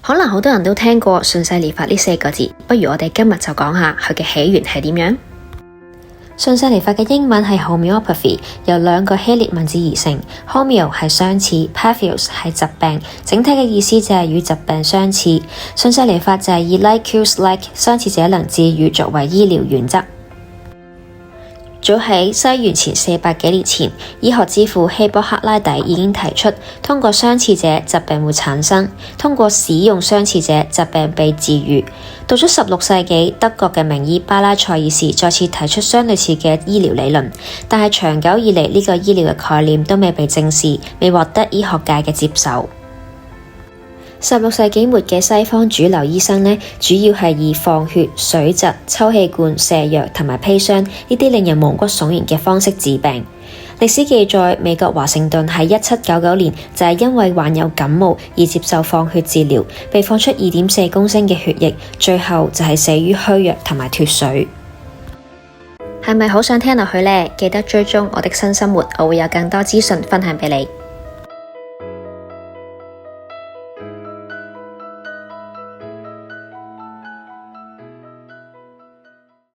可能好多人都聽過順勢療法呢4個字，不如我哋今日就講下佢嘅起源係點樣。順勢療法嘅英文係 homeopathy， 由2個希臘文字而成。homeo 係相似 ，pathios 係疾病，整體嘅意思就係與疾病相似。順勢療法就係以 like cures like， 相似者能治癒作為醫療原則。早喺西元前400幾年前，醫學之父希波克拉底已經提出，通過相似者疾病會產生，通過使用相似者疾病被治癒。到咗16世紀，德國嘅名醫巴拉塞爾士再次提出相類似嘅醫療理論，但係長久以嚟呢個醫療嘅概念都未被正視，未獲得醫學界嘅接受。16世紀末嘅西方主流醫生呢，主要係以放血、水蛭、抽氣罐、瀉藥同埋砒霜呢啲令人毛骨悚然嘅方式治病。歷史記載，美國華盛頓喺1799年就係因為患有感冒而接受放血治療，被放出2.4公升嘅血液，最後就係死於虛弱同埋脫水。係咪好想聽落去呢？記得追蹤我的新生活，我會有更多資訊分享俾你。